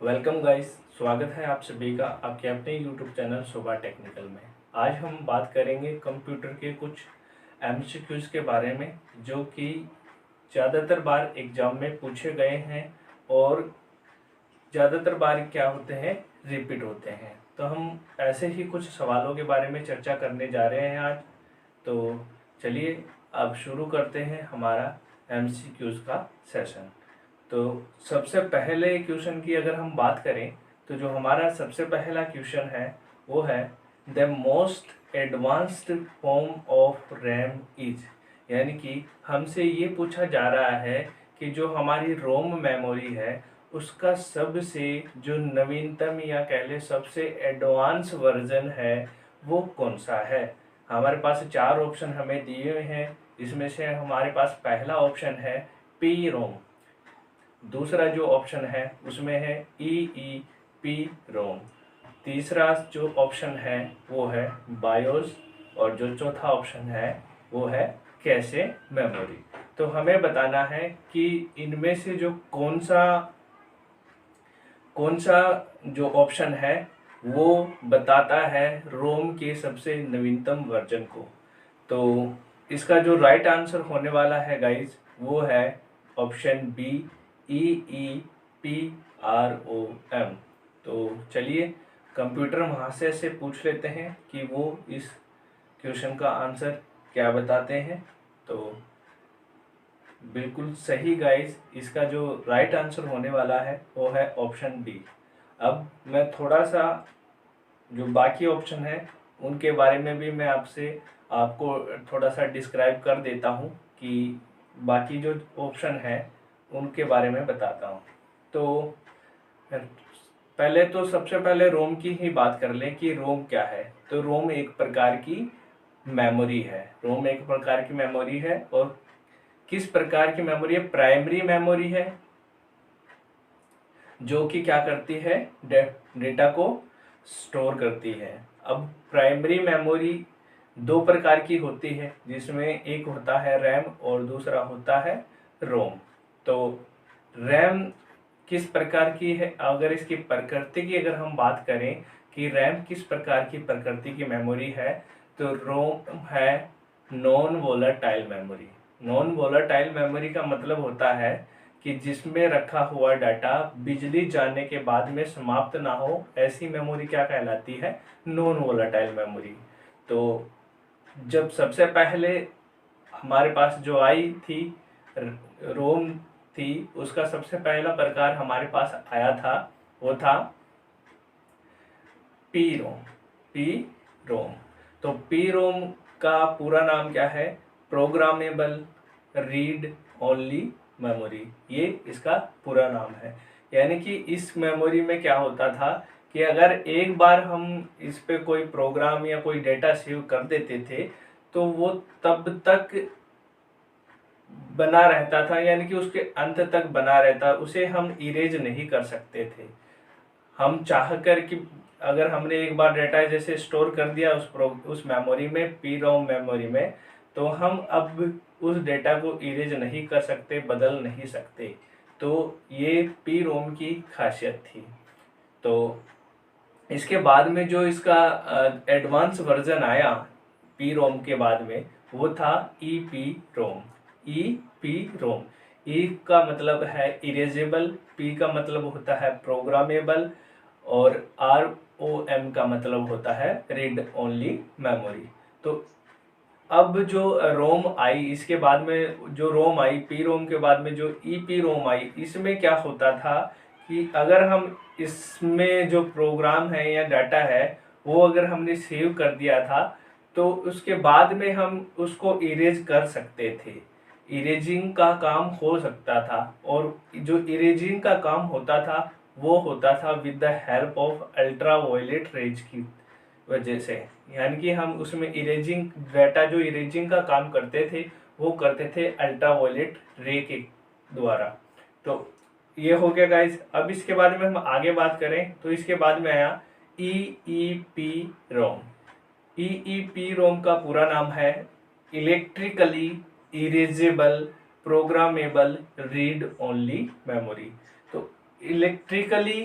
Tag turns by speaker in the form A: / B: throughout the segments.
A: Welcome guys, स्वागत है आप सभी का आपके अपने यूट्यूब चैनल शोभा टेक्निकल में। आज हम बात करेंगे कंप्यूटर के कुछ एमसीक्यूज के बारे में जो कि ज़्यादातर बार एग्जाम में पूछे गए हैं और ज़्यादातर बार क्या होते हैं, रिपीट होते हैं। तो हम ऐसे ही कुछ सवालों के बारे में चर्चा करने जा रहे हैं आज। तो चलिए अब शुरू करते हैं हमारा एमसीक्यूज का सेशन। तो सबसे पहले क्वेश्चन की अगर हम बात करें तो जो हमारा सबसे पहला क्वेश्चन है वो है the most advanced form of RAM is, यानी कि हमसे ये पूछा जा रहा है कि जो हमारी रोम मेमोरी है उसका सबसे जो नवीनतम या कह ले सबसे एडवांस वर्जन है वो कौन सा है। हमारे पास चार ऑप्शन हमें दिए हुए हैं। इसमें से हमारे पास पहला ऑप्शन है पी रोम, दूसरा जो ऑप्शन है उसमें है ई पी रोम, तीसरा जो ऑप्शन है वो है बायोस और जो चौथा ऑप्शन है वो है कैशे मेमोरी। तो हमें बताना है कि इनमें से जो कौन सा जो ऑप्शन है वो बताता है रोम के सबसे नवीनतम वर्जन को। तो इसका जो राइट आंसर होने वाला है गाइस वो है ऑप्शन बी EEPROM। तो चलिए कंप्यूटर महाशय से पूछ लेते हैं कि वो इस क्वेश्चन का आंसर क्या बताते हैं। तो बिल्कुल सही गाइस, इसका जो राइट आंसर होने वाला है वो है ऑप्शन बी। अब मैं थोड़ा सा जो बाकी ऑप्शन है उनके बारे में भी मैं आपको थोड़ा सा डिस्क्राइब कर देता हूँ कि बाकी जो ऑप्शन है उनके बारे में बताता हूँ। तो पहले तो सबसे पहले रोम की ही बात कर लें कि रोम क्या है। तो रोम एक प्रकार की मेमोरी है। रोम एक प्रकार की मेमोरी है और किस प्रकार की मेमोरी है? प्राइमरी मेमोरी है जो कि क्या करती है, डेटा को स्टोर करती है। अब प्राइमरी मेमोरी दो प्रकार की होती है जिसमें एक होता है रैम और दूसरा होता है रोम। तो रैम किस प्रकार की है, अगर इसकी प्रकृति की अगर हम बात करें कि रैम किस प्रकार की प्रकृति की मेमोरी है, तो रोम है non volatile memory. Non volatile memory का मतलब होता है कि जिसमें रखा हुआ डाटा बिजली जाने के बाद में समाप्त ना हो, ऐसी मेमोरी क्या कहलाती है? Non volatile memory. तो जब सबसे पहले हमारे पास जो आई थी रोम थी, उसका सबसे पहला प्रकार हमारे पास आया था वो था पी रोम। पी रोम, तो पी रोम का पूरा नाम क्या है? प्रोग्रामेबल रीड ओनली मेमोरी, ये इसका पूरा नाम है। यानी कि इस मेमोरी में क्या होता था कि अगर एक बार हम इस पे कोई प्रोग्राम या कोई डेटा सेव कर देते थे तो वो तब तक बना रहता था, यानी कि उसके अंत तक बना रहता, उसे हम इरेज नहीं कर सकते थे। हम चाह कर कि अगर हमने एक बार डेटा जैसे स्टोर कर दिया उस मेमोरी में, पी रोम मेमोरी में, तो हम अब उस डेटा को इरेज नहीं कर सकते, बदल नहीं सकते। तो ये पी रोम की खासियत थी। तो इसके बाद में जो इसका एडवांस वर्जन आया पी रोम के बाद में वो था E P ROM. E P ROM, ई का मतलब है इरेजेबल, पी का मतलब होता है प्रोग्रामेबल और ROM का मतलब होता है रीड ओनली मेमोरी। तो अब जो रोम आई, इसके बाद में जो रोम आई पी रोम के बाद में जो ई पी रोम आई, इसमें क्या होता था कि अगर हम इसमें जो प्रोग्राम है या डाटा है वो अगर हमने सेव कर दिया था तो उसके बाद में हम उसको इरेज कर सकते थे। इरेजिंग का काम हो सकता था और जो इरेजिंग का काम होता था वो होता था with the help of ultra violet rays की वजह से। यानी कि हम उसमें इरेजिंग डाटा जो इरेजिंग का काम करते थे वो करते थे अल्ट्रा वायलेट रे के द्वारा। तो ये हो गया गाइस। अब इसके बाद में हम आगे बात करें तो इसके बाद में आया EEP रोम। EEP रोम का पूरा नाम है electrically erasable programmable read only memory. तो इलेक्ट्रिकली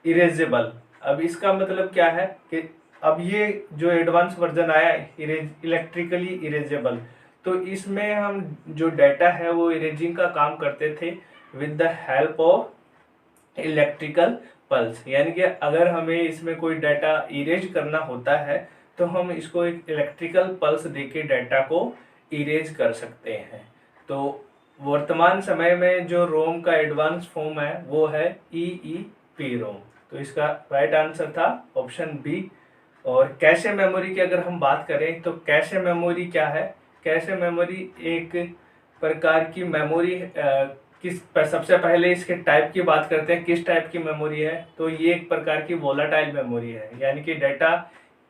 A: इरेजेबल। अब इसका मतलब क्या है कि अब ये जो एडवांस वर्जन आया है इलेक्ट्रिकली इरेजेबल, तो इसमें हम जो डाटा है वो इरेजिंग का काम करते थे with the help of electrical pulse. यानी कि अगर हमें इसमें कोई डाटा इरेज करना होता है तो हम इसको एक इलेक्ट्रिकल पल्स देके डाटा को इरेज कर सकते हैं। तो वर्तमान समय में जो रोम का एडवांस फॉर्म है वो है EEP रोम। तो इसका राइट आंसर था ऑप्शन बी। और कैशे मेमोरी की अगर हम बात करें तो कैशे मेमोरी क्या है? कैशे मेमोरी एक प्रकार की मेमोरी सबसे पहले इसके टाइप की बात करते हैं, किस टाइप की मेमोरी है? तो ये एक प्रकार की वोलाटाइल मेमोरी है, यानी कि डाटा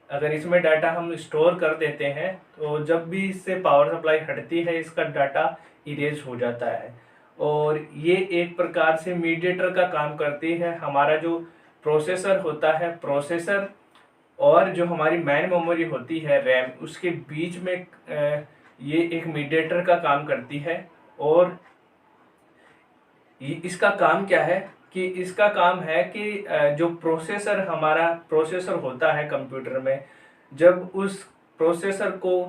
A: अगर इसमें डाटा हम स्टोर कर देते हैं तो जब भी इससे पावर सप्लाई हटती है इसका डाटा इरेज हो जाता है। और ये एक प्रकार से मीडिएटर का काम करती है। हमारा जो प्रोसेसर होता है, प्रोसेसर और जो हमारी मेन मेमोरी होती है रैम, उसके बीच में ये एक मीडिएटर का काम करती है। और इसका काम क्या है कि इसका काम है कि जो प्रोसेसर हमारा प्रोसेसर होता है कंप्यूटर में, जब उस प्रोसेसर को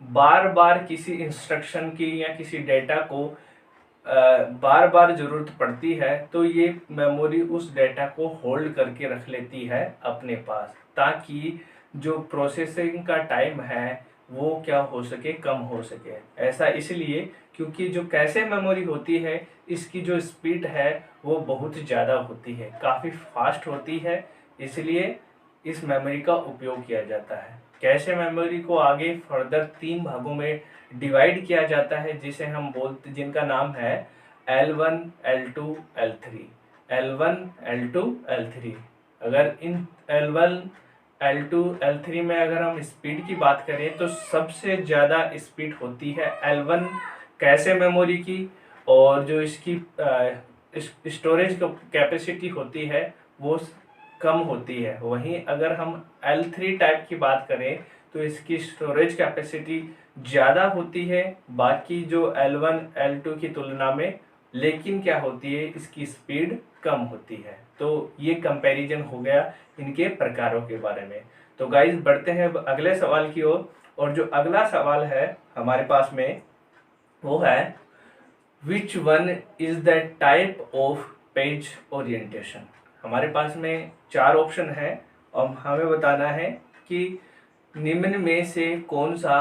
A: बार बार किसी इंस्ट्रक्शन की या किसी डेटा को बार बार ज़रूरत पड़ती है तो ये मेमोरी उस डेटा को होल्ड करके रख लेती है अपने पास, ताकि जो प्रोसेसिंग का टाइम है वो क्या हो सके, कम हो सके। ऐसा इसलिए क्योंकि जो कैशे मेमोरी होती है इसकी जो स्पीड है वो बहुत ज़्यादा होती है, काफ़ी फास्ट होती है, इसलिए इस मेमोरी का उपयोग किया जाता है। कैशे मेमोरी को आगे फर्दर 3 भागों में डिवाइड किया जाता है जिनका नाम है L1, L2, L3। L1, L2, L3। अगर इन L1, L2, L3 में अगर हम स्पीड की बात करें तो सबसे ज़्यादा स्पीड होती है L1 कैशे मेमोरी की, और जो इसकी स्टोरेज कैपेसिटी होती है वो कम होती है। वहीं अगर हम L3 टाइप की बात करें तो इसकी स्टोरेज कैपेसिटी ज़्यादा होती है बाकी जो L1, L2 की तुलना में, लेकिन क्या होती है इसकी स्पीड कम होती है। तो ये कंपैरिजन हो गया इनके प्रकारों के बारे में। तो गाइस बढ़ते हैं अगले सवाल की ओर। और जो अगला सवाल है हमारे पास में वो है which one is the type of page orientation. हमारे पास में 4 ऑप्शन है और हमें बताना है कि निम्न में से कौन सा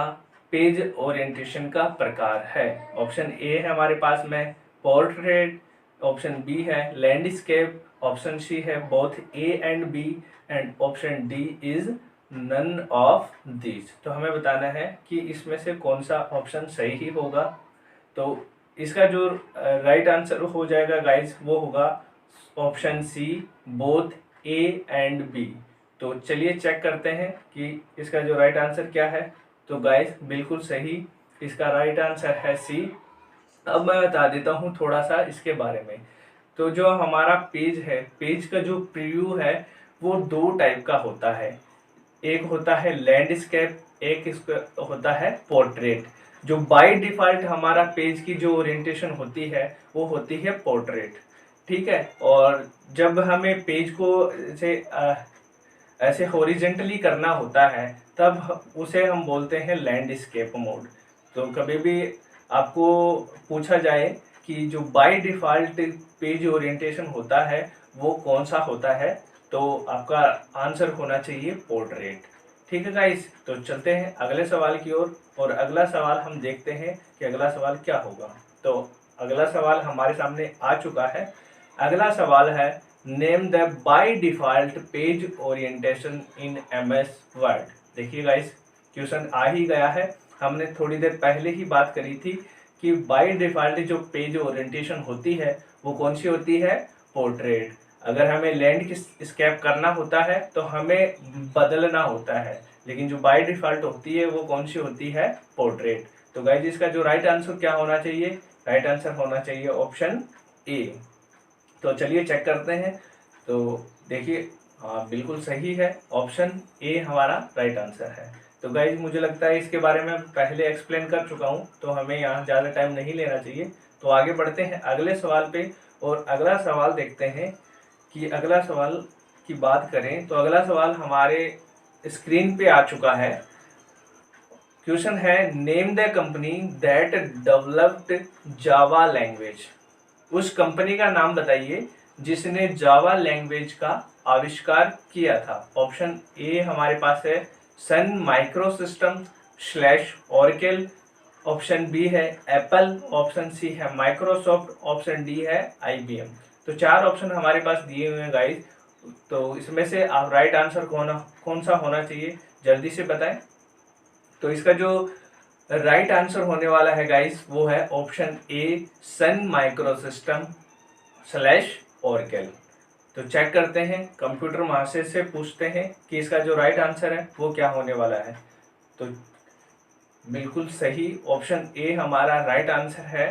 A: पेज ओरिएंटेशन का प्रकार है। ऑप्शन ए है हमारे पास में पोर्ट्रेट, ऑप्शन बी है लैंडस्केप, ऑप्शन सी है both A and B, and option D is none of this. तो हमें बताना है कि इसमें से कौन सा ऑप्शन सही ही होगा। तो इसका जो राइट आंसर हो जाएगा गाइस वो होगा option C both A and B. तो चलिए चेक करते हैं कि इसका जो राइट आंसर क्या है। तो गाइस बिल्कुल सही, इसका राइट आंसर है सी। अब मैं बता देता हूँ थोड़ा सा इसके बारे में। तो जो हमारा पेज है, पेज का जो प्रीव्यू है वो 2 टाइप का होता है। एक होता है लैंडस्केप, एक इसका होता है पोर्ट्रेट। जो बाय डिफ़ॉल्ट हमारा पेज की जो ओरिएंटेशन होती है वो होती है पोर्ट्रेट, ठीक है। और जब हमें पेज को ऐसे हॉरिजेंटली करना होता है तब उसे हम बोलते हैं लैंडस्केप मोड। तो कभी भी आपको पूछा जाए कि जो बाय डिफ़ॉल्ट पेज ओरिएंटेशन होता है वो कौन सा होता है, तो आपका आंसर होना चाहिए पोर्ट्रेट, ठीक है गाइस। तो चलते हैं अगले सवाल की ओर और अगला सवाल हम देखते हैं कि अगला सवाल क्या होगा। तो अगला सवाल हमारे सामने आ चुका है। अगला सवाल है name the by default page orientation in MS word. देखिए गाइस क्वेश्चन आ ही गया है। हमने थोड़ी देर पहले ही बात करी थी कि बाय डिफ़ॉल्ट जो पेज ओरिएंटेशन होती है वो कौन सी होती है, पोर्ट्रेट। अगर हमें लैंडस्केप करना होता है तो हमें बदलना होता है, लेकिन जो बाय डिफ़ॉल्ट होती है वो कौन सी होती है, पोर्ट्रेट। तो गाइस इसका जो राइट आंसर क्या होना चाहिए, राइट आंसर होना चाहिए ऑप्शन ए। तो चलिए चेक करते हैं। तो देखिए हाँ बिल्कुल सही है, ऑप्शन ए हमारा राइट आंसर है। तो गाइज मुझे लगता है इसके बारे में पहले एक्सप्लेन कर चुका हूँ तो हमें यहाँ ज़्यादा टाइम नहीं लेना चाहिए। तो आगे बढ़ते हैं अगले सवाल पे और अगला सवाल देखते हैं कि अगला सवाल की बात करें तो अगला सवाल हमारे स्क्रीन पे आ चुका है। क्वेश्चन है, name the company that developed Java language. उस कंपनी का नाम बताइए जिसने जावा लैंग्वेज का आविष्कार किया था। ऑप्शन ए हमारे पास है Sun micro system slash Oracle, option B है एप्पल, ऑप्शन सी है माइक्रोसॉफ्ट, ऑप्शन डी है IBM। तो 4 ऑप्शन हमारे पास दिए हुए हैं गाइस, तो इसमें से आप राइट आंसर कौन सा होना चाहिए जल्दी से बताएं। तो इसका जो राइट आंसर होने वाला है गाइस वो है option A Sun micro system slash Oracle. तो चेक करते हैं, कंप्यूटर महाशय से पूछते हैं कि इसका जो राइट आंसर है वो क्या होने वाला है। तो बिल्कुल सही, ऑप्शन ए हमारा राइट आंसर है।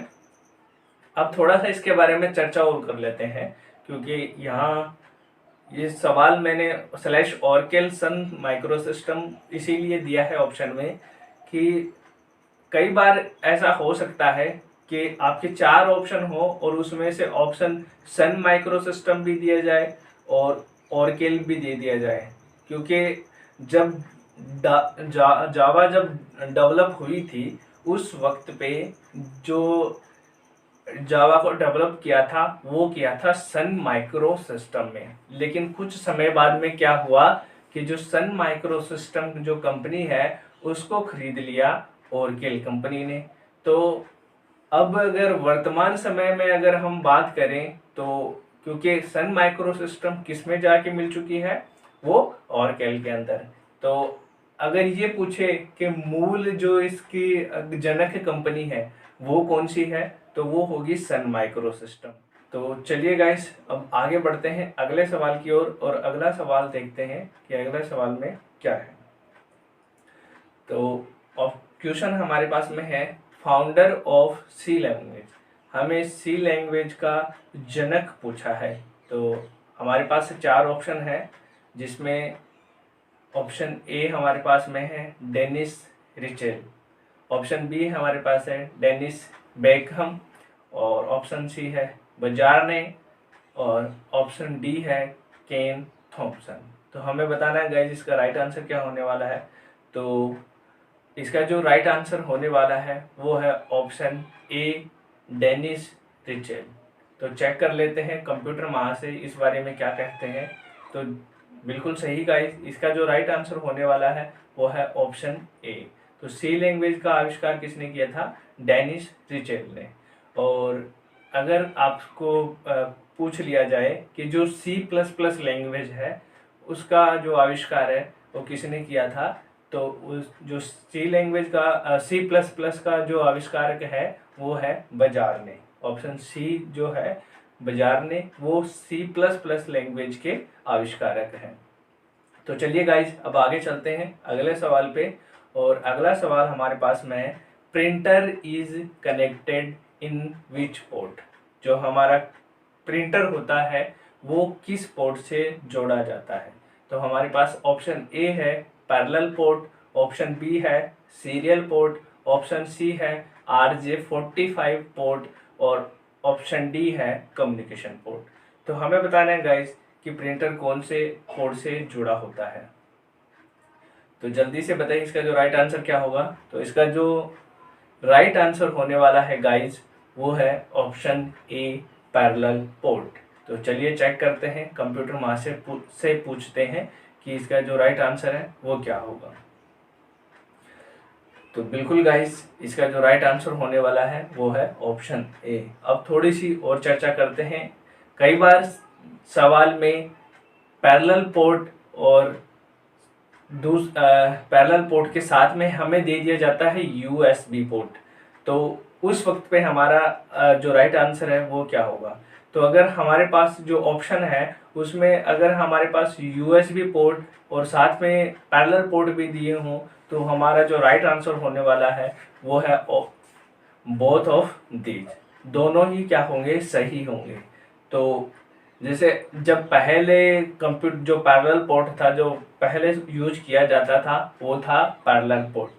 A: अब थोड़ा सा इसके बारे में चर्चा और कर लेते हैं, क्योंकि यहाँ ये सवाल मैंने स्लैश ऑरेकल सन माइक्रो सिस्टम इसीलिए दिया है ऑप्शन में कि कई बार ऐसा हो सकता है कि आपके 4 ऑप्शन हो और उसमें से ऑप्शन सन माइक्रो सिस्टम भी दिया जाए और ऑरेकल भी दे दिया जाए, क्योंकि जब जावा जब डेवलप हुई थी उस वक्त पे जो जावा को डेवलप किया था वो किया था सन माइक्रो सिस्टम में। लेकिन कुछ समय बाद में क्या हुआ कि जो सन माइक्रो सिस्टम जो कंपनी है उसको खरीद लिया ऑरेकल कंपनी ने। तो अब अगर वर्तमान समय में अगर हम बात करें तो क्योंकि सन माइक्रो सिस्टम किस में जाके मिल चुकी है, वो ऑरेकल के अंदर। तो अगर ये पूछे कि मूल जो इसकी जनक कंपनी है वो कौन सी है, तो वो होगी सन माइक्रो सिस्टम। तो चलिए गाइस अब आगे बढ़ते हैं अगले सवाल की ओर और अगला सवाल देखते हैं कि अगले सवाल में क्या है। तो क्वेश्चन हमारे पास में है, फाउंडर ऑफ सी लैंग्वेज। हमें सी लैंग्वेज का जनक पूछा है। तो हमारे पास 4 ऑप्शन है, जिसमें ऑप्शन ए हमारे पास में है डेनिस रिचेल, ऑप्शन बी हमारे पास है डेनिस बेकहम, और ऑप्शन सी है बजारने, और ऑप्शन डी है केन थॉम्पसन। तो हमें बताना है गाइस इसका राइट आंसर क्या होने वाला है। तो इसका जो राइट आंसर होने वाला है वो है ऑप्शन ए डेनिस रिचेल। तो चेक कर लेते हैं कंप्यूटर महाशय इस बारे में क्या कहते हैं। तो बिल्कुल सही गाइस, इसका जो राइट आंसर होने वाला है वो है ऑप्शन ए। तो सी लैंग्वेज का आविष्कार किसने किया था, डेनिस रिचेल ने। और अगर आपको पूछ लिया जाए कि जो C++ लैंग्वेज है उसका जो आविष्कार है वो किसने किया था, तो उस जो सी लैंग्वेज का C++ का जो आविष्कारक है वो है बजार ने। ऑप्शन सी जो है बजार ने वो C++ लैंग्वेज के आविष्कारक हैं। तो चलिए गाइज अब आगे चलते हैं अगले सवाल पे। और अगला सवाल हमारे पास में है, printer is connected in which port. जो हमारा प्रिंटर होता है वो किस पोर्ट से जोड़ा जाता है। तो हमारे पास ऑप्शन ए है पैरेलल पोर्ट, ऑप्शन बी है सीरियल पोर्ट, ऑप्शन सी है RJ45 पोर्ट, और ऑप्शन डी है कम्युनिकेशन पोर्ट। तो हमें बताना है गाइस कि प्रिंटर कौन से पोर्ट से जुड़ा होता है। तो जल्दी से बताइए इसका जो राइट आंसर क्या होगा। तो इसका जो राइट आंसर होने वाला है गाइस वो है ऑप्शन ए पैरेलल पोर्ट। तो चलिए चेक करते हैं, कंप्यूटर महाशय से पूछते हैं कि इसका जो राइट आंसर है वो क्या होगा। तो बिल्कुल गाइस इसका जो राइट आंसर होने वाला है वो है ऑप्शन ए। अब थोड़ी सी और चर्चा करते हैं। कई बार सवाल में पैरेलल पोर्ट और पैरेलल पोर्ट के साथ में हमें दे दिया जाता है USB पोर्ट। तो उस वक्त पे हमारा जो राइट आंसर है वो क्या होगा। तो अगर हमारे पास जो ऑप्शन है उसमें अगर हमारे पास USB पोर्ट और साथ में पैरेलल पोर्ट भी दिए हों तो हमारा जो राइट आंसर होने वाला है वो है बोथ ऑफ दीज। दोनों ही क्या होंगे, सही होंगे। तो जैसे जब पहले कंप्यूटर जो पैरेलल पोर्ट था जो पहले यूज किया जाता था वो था पैरेलल पोर्ट।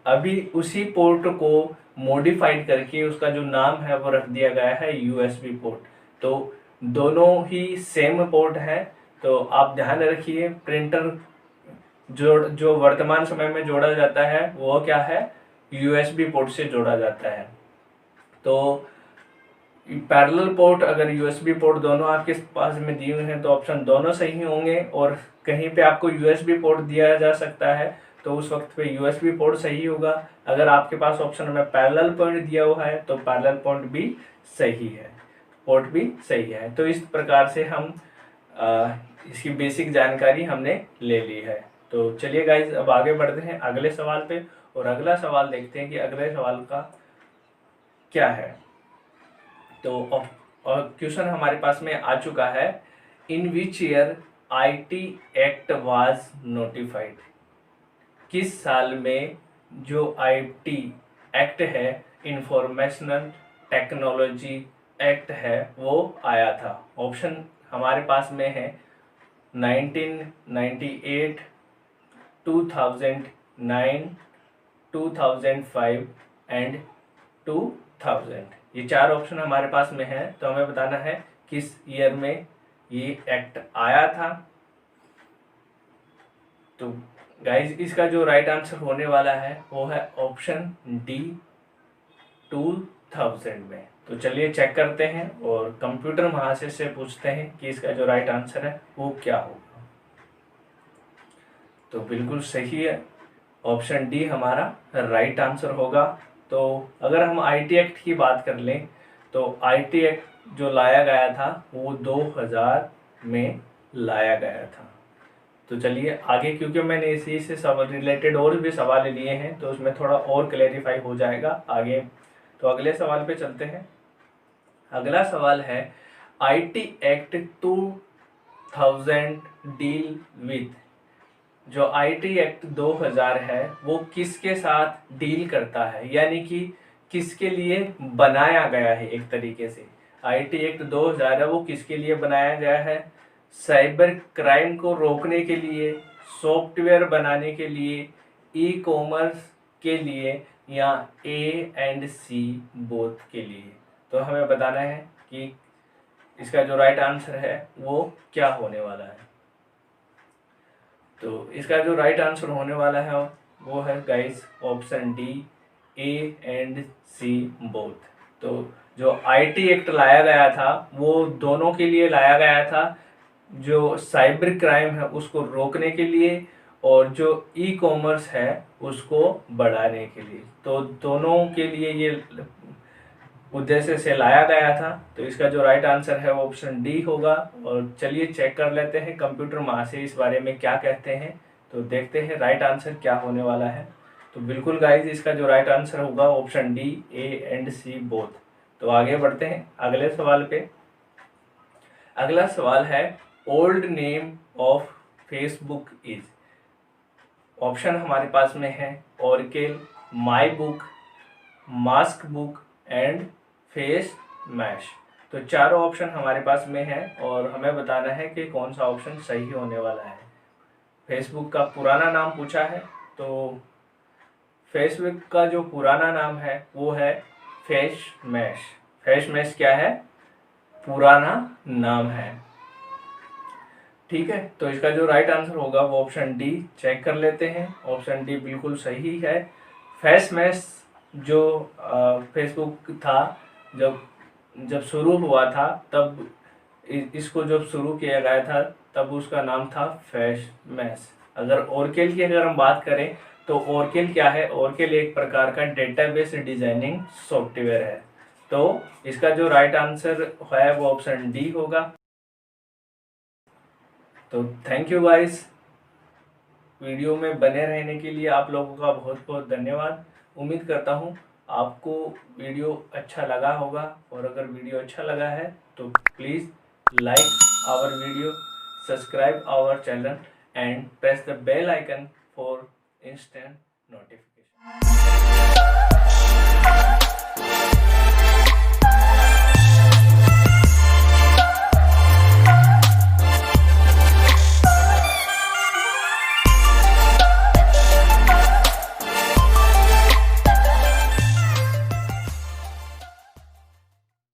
A: अभी उसी पोर्ट को मॉडिफाइड करके उसका जो नाम है वो रख दिया गया है USB पोर्ट। तो दोनों ही सेम पोर्ट है, तो आप ध्यान रखिए, प्रिंटर जो वर्तमान समय में जोड़ा जाता है वो क्या है, यूएसबी पोर्ट से जोड़ा जाता है। तो पैरेलल पोर्ट, अगर यूएसबी पोर्ट दोनों आपके पास में दिए हुए हैं तो ऑप्शन दोनों सही होंगे, और कहीं पे आपको यूएसबी पोर्ट दिया जा सकता है तो उस वक्त पे यूएसबी पोर्ट सही होगा। अगर आपके पास ऑप्शन में पैरेलल पोर्ट दिया हुआ है तो पैरेलल पोर्ट भी सही है, पोर्ट भी सही है। तो इस प्रकार से हम इसकी बेसिक जानकारी हमने ले ली है। तो चलिए गाइज, अब आगे बढ़ते हैं अगले सवाल पे, और अगला सवाल देखते हैं कि अगले सवाल का क्या है। तो क्वेश्चन हमारे पास में आ चुका है, in which year IT act was notified. किस साल में जो आईटी एक्ट है, इंफॉर्मेशनल टेक्नोलॉजी एक्ट है, वो आया था। ऑप्शन हमारे पास में है 1998, 2009, 2005 एंड 2000। ये चार ऑप्शन हमारे पास में है। तो हमें बताना है किस ईयर में ये एक्ट आया था। तो गाइज, इसका जो राइट आंसर होने वाला है वो है ऑप्शन डी, 2000 में। तो चलिए चेक करते हैं और कंप्यूटर महाशय से पूछते हैं कि इसका जो राइट आंसर है वो क्या होगा। तो बिल्कुल सही है, ऑप्शन डी हमारा राइट आंसर होगा। तो अगर हम आईटी एक्ट की बात कर लें तो आईटी एक्ट जो लाया गया था वो 2000 में लाया गया था। तो चलिए आगे, क्योंकि मैंने इसी से सब रिलेटेड और भी सवाल लिए हैं तो उसमें थोड़ा और क्लैरिफाई हो जाएगा आगे। तो अगले सवाल पे चलते हैं। अगला सवाल है, आईटी एक्ट 2000 डील विथ। जो आईटी एक्ट 2000 है वो किसके साथ डील करता है, यानी कि किसके लिए बनाया गया है। एक तरीके से आईटी एक्ट 2000 है वो किसके लिए बनाया गया है, साइबर क्राइम को रोकने के लिए, सॉफ्टवेयर बनाने के लिए, ई कॉमर्स के लिए, या ए एंड सी बोथ के लिए। तो हमें बताना है कि इसका जो राइट आंसर है वो क्या होने वाला है। तो इसका जो राइट आंसर होने वाला है वो है guys option D, A and C both. तो जो आईटी एक्ट लाया गया था वो दोनों के लिए लाया गया था, जो साइबर क्राइम है उसको रोकने के लिए और जो ई कॉमर्स है उसको बढ़ाने के लिए। तो दोनों के लिए ये उद्देश्य से लाया गया था। तो इसका जो राइट आंसर है वो ऑप्शन डी होगा। और चलिए चेक कर लेते हैं कंप्यूटर महाशय इस बारे में क्या कहते हैं। तो देखते हैं राइट आंसर क्या होने वाला है। तो बिल्कुल गाइज, इसका जो राइट आंसर होगा option D, A and C both. तो आगे बढ़ते हैं अगले सवाल पे। अगला सवाल है, old name of Facebook is. Option हमारे पास में है Oracle, my book, mask book and face mash. तो चारों ऑप्शन हमारे पास में है और हमें बताना है कि कौन सा ऑप्शन सही होने वाला है। फेसबुक का पुराना नाम पूछा है, तो फेसबुक का जो पुराना नाम है वो है फेस मैश। फेस मैश क्या है, पुराना नाम है। ठीक है, तो इसका जो राइट आंसर होगा वो ऑप्शन डी। चेक कर लेते हैं, ऑप्शन डी बिल्कुल सही है। फेस मैश जो फेसबुक था, जब शुरू हुआ था तब इसको जब शुरू किया गया था तब उसका नाम था फेस मैश। ओरेकल की अगर हम बात करें तो ओरेकल क्या है, ओरेकल एक प्रकार का डेटाबेस डिजाइनिंग सॉफ्टवेयर है। तो इसका जो राइट आंसर है वो ऑप्शन डी होगा। तो थैंक यू गाइस, वीडियो में बने रहने के लिए आप लोगों का बहुत बहुत धन्यवाद। उम्मीद करता हूँ आपको वीडियो अच्छा लगा होगा, और अगर वीडियो अच्छा लगा है तो please like our video, subscribe our channel and press the bell icon for instant notification.